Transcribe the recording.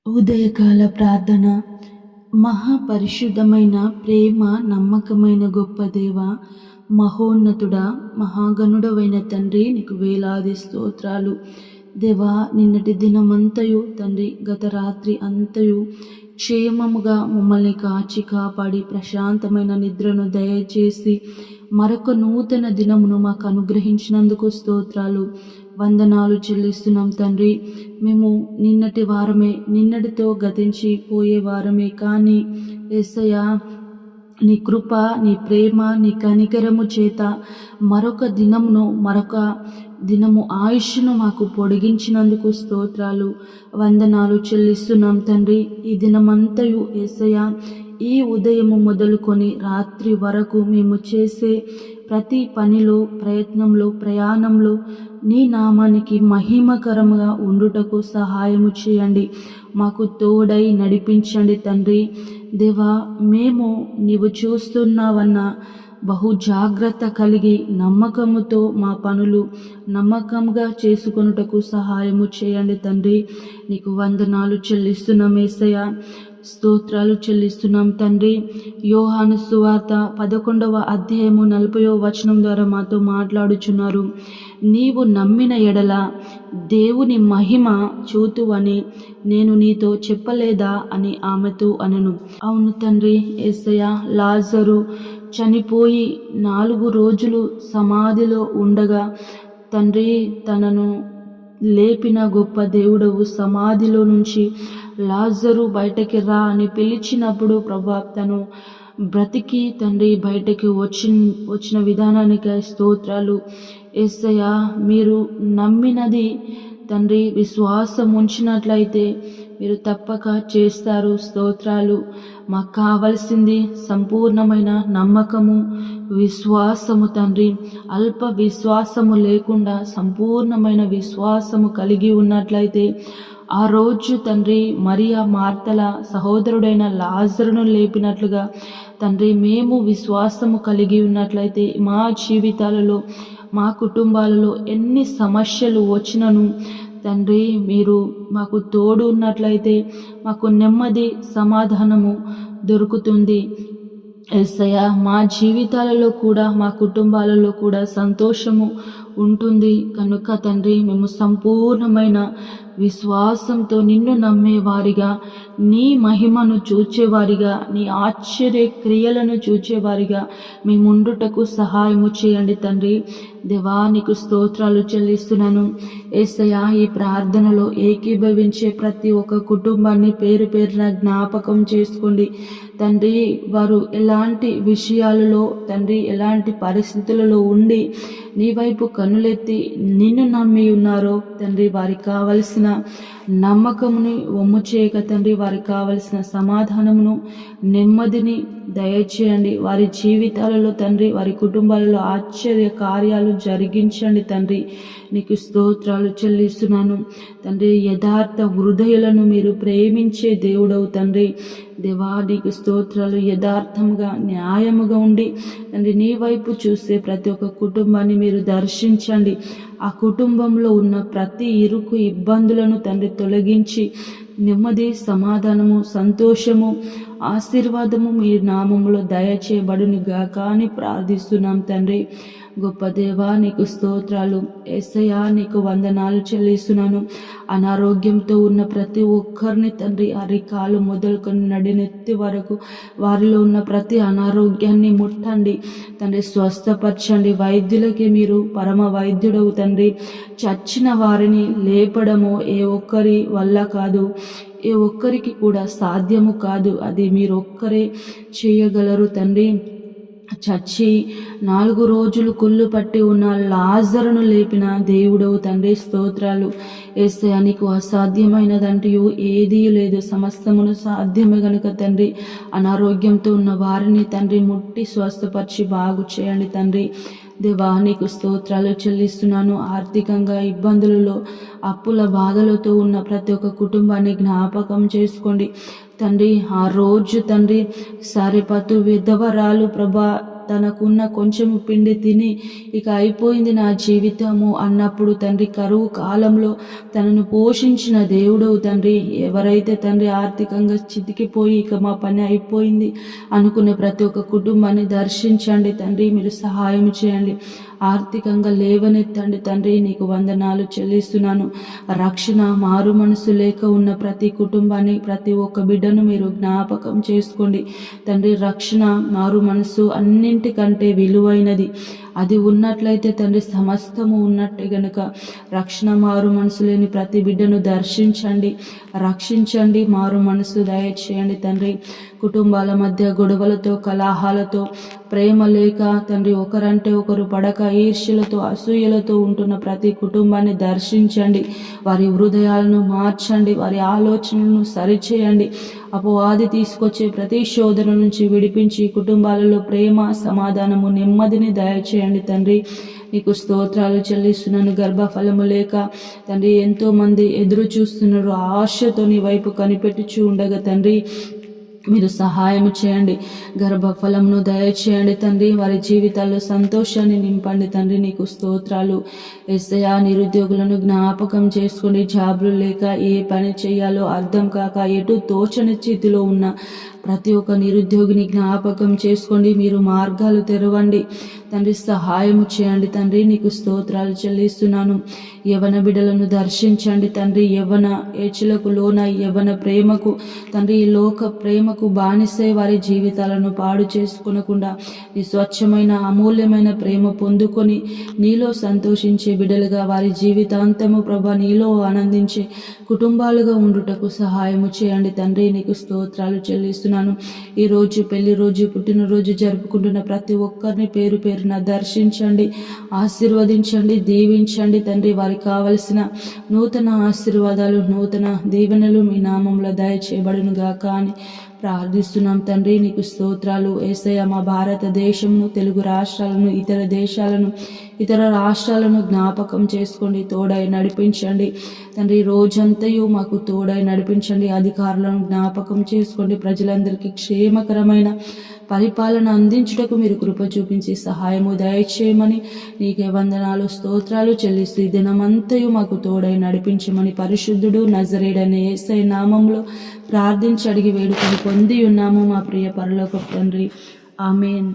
ఉదయకాల ప్రార్థన. మహాపరిశుద్ధమైన ప్రేమ నమ్మకమైన గొప్ప దేవ, మహోన్నతుడా, మహాగణుడవైన తండ్రి, నీకు వేలాది స్తోత్రాలు. దేవా, నిన్నటి దినమంతయు తండ్రి, గత రాత్రి అంతయు క్షేమముగా మమ్మల్ని కాచి కాపాడి ప్రశాంతమైన నిద్రను దయచేసి మరొక నూతన దినమును మాకు అనుగ్రహించినందుకు స్తోత్రాలు, వందనాలు చెల్లిస్తున్నాం తండ్రి. మేము నిన్నటి వారమే, నిన్నటితో గతించి పోయే వారమే, కానీ యేసయ్యా, నీ కృప, నీ ప్రేమ, నీ కనికరము చేత మరొక దినము ఆయుష్ను మాకు పొడిగించినందుకు స్తోత్రాలు, వందనాలు చెల్లిస్తున్నాం తండ్రి. ఈ దినమంతయు యేసయ్యా, ఈ ఉదయము మొదలుకొని రాత్రి వరకు మేము చేసే ప్రతి పనిలో, ప్రయత్నంలో, ప్రయాణంలో నీ నామానికి మహిమకరముగా ఉండుటకు సహాయము చేయండి. మాకు తోడై నడిపించండి తండ్రి. దేవా, మేము నీవు చూస్తున్నావన్న బహు జాగ్రత్త కలిగి నమ్మకముతో మా పనులు నమ్మకంగా చేసుకొనుటకు సహాయము చేయండి తండ్రి. నీకు వందనాలు చెల్లిస్తున్నాం యేసయ్యా, స్తోత్రాలు చెల్లిస్తున్నాం తండ్రి. యోహాను సువార్త 11వ అధ్యాయము 40వ వచనం ద్వారా మాతో మాట్లాడుచున్నారు. నీవు నమ్మిన ఎడల దేవుని మహిమ చూతువని నేను నీతో చెప్పలేదా అని ఆమెతో అనెను. అవును తండ్రి యేసయ్యా, లాజరు చనిపోయి 4 రోజులు సమాధిలో ఉండగా తండ్రి, తనను లేపిన గొప్ప దేవుడవు, సమాధిలో నుంచి లాజరు బయటకి రా అని పిలిచినప్పుడు ప్రభా, తను బ్రతికి తండ్రి బయటకి వచ్చిన విధానానికి స్తోత్రాలు. యేసయ్యా, మీరు నమ్మినది తండ్రి, విశ్వాసం ఉంచినట్లయితే మీరు తప్పక చేస్తారు. స్తోత్రాలు. మాకు కావలసింది సంపూర్ణమైన నమ్మకము, విశ్వాసము తండ్రి. అల్ప విశ్వాసము లేకుండా సంపూర్ణమైన విశ్వాసము కలిగి ఉన్నట్లయితే ఆ రోజు తండ్రి, మరియా మార్తల సహోదరుడైన లాజరును లేపినట్లుగా తండ్రి, మేము విశ్వాసము కలిగి ఉన్నట్లయితే మా జీవితాలలో, మా కుటుంబాలలో ఎన్ని సమస్యలు వచ్చినను తండ్రి, మీరు మాకు తోడు ఉన్నట్లయితే మాకు నెమ్మది, సమాధానము దొరుకుతుంది. యేసయ్యా, మా జీవితాలలో కూడా, మా కుటుంబాలలో కూడా సంతోషము ఉంటుంది కనుక తండ్రి, మేము సంపూర్ణమైన విశ్వాసంతో నిన్ను నమ్మేవారిగా, నీ మహిమను చూచేవారిగా, నీ ఆశ్చర్య క్రియలను చూచేవారిగా మేముండుటకు సహాయము చేయండి తండ్రి. దేవా, నీకు స్తోత్రాలు చెల్లిస్తున్నాను. యేసయ్యా, ఈ ప్రార్థనలో ఏకీభవించే ప్రతి ఒక్క కుటుంబాన్ని పేరు పేరున జ్ఞాపకం చేసుకోండి తండ్రి. వారు ఎలాంటి విషయాలలో తండ్రి, ఎలాంటి పరిస్థితులలో ఉండి నీ వైపు కన్నులెత్తి నిన్ను నమ్మి ఉన్నారో తండ్రి, వారికి కావలసిన నమ్మకముని వమ్ము చేయక తండ్రి, వారికి కావలసిన సమాధానమును, నెమ్మదిని దయచేయండి. వారి జీవితాలలో తండ్రి, వారి కుటుంబాలలో ఆశ్చర్య కార్యాలు జరిగించండి తండ్రి. నీకు స్తోత్రాలు చెల్లిస్తున్నాను తండ్రి. యథార్థ హృదయులను మీరు ప్రేమించే దేవుడవు తండ్రి. దేవా, నీకు స్తోత్రాలు. యథార్థముగా, న్యాయముగా ఉండి తండ్రి, నీ వైపు చూస్తే ప్రతి ఒక్క కుటుంబాన్ని మీరు దర్శించండి. ఆ కుటుంబంలో ఉన్న ప్రతి ఇరుకు ఇబ్బందులను తండ్రి తొలగించి నెమ్మది, సమాధానము, సంతోషము, ఆశీర్వాదము మీ నామములో దయచేయబడునుగా కానీ ప్రార్థిస్తున్నాం తండ్రి. గొప్ప దేవా, నీకు స్తోత్రాలు. యేసయ్యా, నీకు వందనాలు చెల్లిస్తున్నాను. అనారోగ్యంతో ఉన్న ప్రతి ఒక్కరిని తండ్రి, అరికాలు మొదలుకొని నడినెత్తి వరకు వారిలో ఉన్న ప్రతి అనారోగ్యాన్ని ముట్టండి తండ్రి, స్వస్థపరచండి. వైద్యులకి మీరు పరమ వైద్యుడవు తండ్రి. చచ్చిన వారిని లేపడము ఏ ఒక్కరి వల్ల కాదు, ఏ ఒక్కరికి కూడా సాధ్యము కాదు. అది మీరు ఒక్కరే చేయగలరు తండ్రి. చచ్చి 4 రోజులు కుళ్ళు పట్టి ఉన్న లాజరును లేపిన దేవుడవు తండ్రి, స్తోత్రాలు. యేసయ్యా, నీకు అసాధ్యమైనదంటూ ఏదీ లేదు, సమస్తమును సాధ్యమే గనుక తండ్రి, అనారోగ్యంతో ఉన్న వారిని తండ్రి ముట్టి స్వస్థపరిచి బాగు చేయండి తండ్రి. దేవా, నీకు స్తోత్రాలు చెల్లిస్తున్నాను. ఆర్థికంగా ఇబ్బందులలో, అప్పుల బాధలతో ఉన్న ప్రతి ఒక్క కుటుంబాన్ని జ్ఞాపకం చేసుకోండి తండ్రి. ఆ రోజు తండ్రి, సారెపతు విధవరాలు ప్రభా తనకున్న కొంచెం పిండి తిని ఇక అయిపోయింది నా జీవితము అన్నప్పుడు తండ్రి కరువు కాలంలో తనను పోషించిన దేవుడు తండ్రి, ఎవరైతే తండ్రి ఆర్థికంగా చితికిపోయి ఇక మా పని అయిపోయింది అనుకునే ప్రతి ఒక్క కుటుంబాన్ని దర్శించండి తండ్రి, మీరు సహాయం చేయండి, ఆర్థికంగా లేవనెత్తండి తండ్రి. నీకు వందనాలు చెల్లిస్తున్నాను. రక్షణ మారు మనసు లేక ఉన్న ప్రతి కుటుంబాన్ని, ప్రతి ఒక్క బిడ్డను మీరు జ్ఞాపకం చేసుకోండి తండ్రి. రక్షణ మారు మనసు అన్నింటికంటే విలువైనది. అది ఉన్నట్లయితే తండ్రి సమస్తము ఉన్నట్టే గనుక రక్షణ మారు మనసు లేని ప్రతి బిడ్డను దర్శించండి, రక్షించండి, మారు మనసు దయచేయండి తండ్రి. కుటుంబాల మధ్య గొడవలతో, కలహాలతో, ప్రేమ లేక తండ్రి ఒకరంటే ఒకరు పడక ఈర్ష్యలతో, అసూయలతో ఉంటున్న ప్రతి కుటుంబాన్ని దర్శించండి, వారి హృదయాలను మార్చండి, వారి ఆలోచనలను సరిచేయండి. అపవాది తీసుకొచ్చే ప్రతి శోధన నుంచి విడిపించి కుటుంబాలలో ప్రేమ, సమాధానము, నెమ్మదిని దయచేయండి తండ్రి. నీకు స్తోత్రాలు చెల్లిస్తున్నాను. గర్భఫలము లేక తండ్రి ఎంతో మంది ఎదురు చూస్తున్నారు, ఆశతో నీ వైపు కనిపెట్టుచూ ఉండగా తండ్రి మీరు సహాయం చేయండి, గర్భఫలంను దయచేయండి తండ్రి. వారి జీవితాల్లో సంతోషాన్ని నింపండి తండ్రి. నీకు స్తోత్రాలు. యేసయ్యా, నిరుద్యోగులను జ్ఞాపకం చేసుకోండి. జాబులు లేక ఏ పని చేయాలో అర్థం కాక ఎటు తోచని స్థితిలో ఉన్న ప్రతి ఒక్క నిరుద్యోగిని జ్ఞాపకం చేసుకోండి. మీరు మార్గాలు తెరవండి తండ్రి, సహాయం చేయండి తండ్రి. నీకు స్తోత్రాలు చెల్లిస్తున్నాను. యవన బిడ్డలను దర్శించండి తండ్రి. యవన ఏచులకు లోన యవన ప్రేమకు తండ్రి, ఈ లోక ప్రేమకు బానిసై వారి జీవితాలను పాడు చేసుకొనకుండా నీ స్వచ్ఛమైన అమూల్యమైన ప్రేమ పొందుకొని నీలో సంతోషించే బిడ్డలుగా, వారి జీవితాంతము ప్రభా నీలో ఆనందించే కుటుంబాలుగా ఉండుటకు సహాయము చేయండి తండ్రి. నీకు స్తోత్రాలు చెల్లిస్తున్నాను. ఈరోజు పెళ్లి రోజు, పుట్టినరోజు జరుపుకుంటున్న ప్రతి ఒక్కరిని పేరు పేరున దర్శించండి, ఆశీర్వదించండి, దీవించండి తండ్రి. వారికి కావలసిన నూతన ఆశీర్వాదాలు, నూతన దీవెనలు మీ నామంలో దయచేయబడును గాక అని ప్రార్థిస్తున్నాం తండ్రి. నీకు స్తోత్రాలు. యేసయ్య, మా భారతదేశంను, తెలుగు రాష్ట్రాలను, ఇతర దేశాలను, ఇతర రాష్ట్రాలను జ్ఞాపకం చేసుకోండి, తోడై నడిపించండి తండ్రి. రోజంతయు మాకు తోడై నడిపించండి. అధికారులను జ్ఞాపకం చేసుకోండి. ప్రజలందరికీ క్షేమకరమైన పరిపాలన అందించుటకు మీరు కృప చూపించి సహాయము దయచేయమని నీకే వందనాలు, స్తోత్రాలు చెల్లిస్తూ ఈ దినమంతయు మాకు తోడై నడిపించమని పరిశుద్ధుడు నజరేయుడైన యేసయ్య నామంలో ప్రార్థించి అడిగి వేడుకొని పొంది ఉన్నాము మా ప్రియ పరలోకపు తండ్రి. ఆమేన్.